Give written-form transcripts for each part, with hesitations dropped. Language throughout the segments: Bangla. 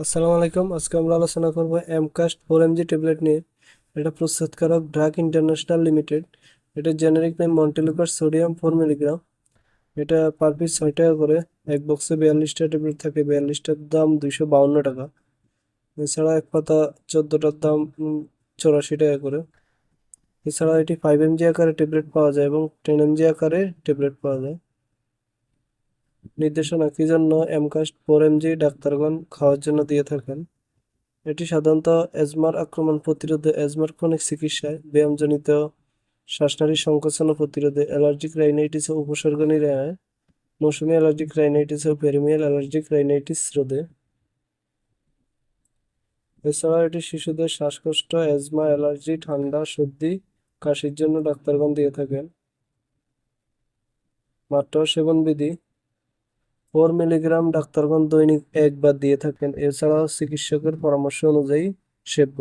আসসালামু আলাইকুম। আজকে আমরা আলোচনা করব এমকাস্ট 4mg ট্যাবলেট নিয়ে। এটা প্রস্তুতকারক ড্রাগ ইন্টারন্যাশনাল লিমিটেড। এটা জেনেরিক নেম মন্টেলুকার সোডিয়াম 4 মিলিগ্রাম। এটা পার পিস 6 টাকা করে। এক বক্সে 42টা ট্যাবলেট থাকে। 42টার দাম 252 টাকা। এছাড়া এক পাতা 14টার দাম 84 টাকা করে। এছাড়া এটি 5mg আকারে ট্যাবলেট পাওয়া যায় এবং 10mg আকারে ট্যাবলেট পাওয়া যায়। নির্দেশনা কি জন্য এমকাস্ট 4mg ডাক্তারগণ খাওয়ার জন্য দিয়ে থাকেন? এটি সাধারণত অ্যাজমার আক্রমণ প্রতিরোধে, অ্যাজমার ক্রনিক চিকিৎসায়, ব্যায়ামজনিত শ্বাসনালীর সংকোচন প্রতিরোধে, অ্যালার্জিক রাইনাইটিস ও উপসর্গ নিরাময়ে, মৌসুমী অ্যালার্জিক রাইনাইটিস ও পেরিমিয়াল অ্যালার্জিক রাইনাইটিস রোধে। এছাড়া এটি শিশুদের শ্বাসকষ্ট, অ্যাজমা, অ্যালার্জি, ঠান্ডা, সর্দি, কাশির জন্য ডাক্তারগণ দিয়ে থাকেন। মাত্রা ও সেবন বিধি: 4 মিলিগ্রাম ডাক্তারগণ দৈনিক একবার দিয়ে থাকেন। এছাড়াও চিকিৎসকের পরামর্শ অনুযায়ী সেব্য।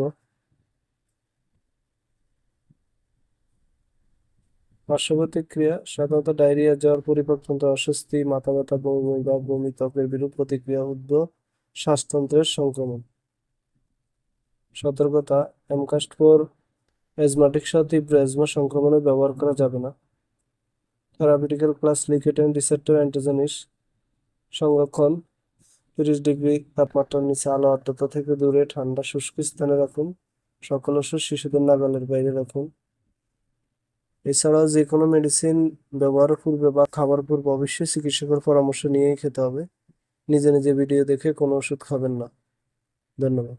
পার্শ্ব প্রতিক্রিয়া: সাধারণত ডায়রিয়া, জ্বর, পরিপাকতন্ত্র অস্বস্তি, মাথা ব্যথা, বমি বা বমি, ত্বকের বিরূপ প্রতিক্রিয়া, উদ্ভব শ্বাসতন্ত্রের সংক্রমণ। সতর্কতা: এমকাস্ট 4 অ্যাজমাটিক সহ তীব্র অ্যাজমা সংক্রমণে ব্যবহার করা যাবে না। থেরাপিউটিক্যাল ক্লাস লিকোটাইন রিসেপ্টর অ্যান্টাগনিস্ট। সংরক্ষণ: 30 ডিগ্রি তাপমাত্রার নিচে, আলো আর্দ্রতা থেকে দূরে, ঠান্ডা শুষ্ক স্থানে রাখুন। সকল ওষুধ শিশুদের নাগালের বাইরে রাখুন। এছাড়াও যে কোনো মেডিসিন ব্যবহারের পূর্বে বা খাবার পূর্বে অবশ্যই চিকিৎসকের পরামর্শ নিয়েই খেতে হবে। নিজে নিজে ভিডিও দেখে কোনো ওষুধ খাবেন না। ধন্যবাদ।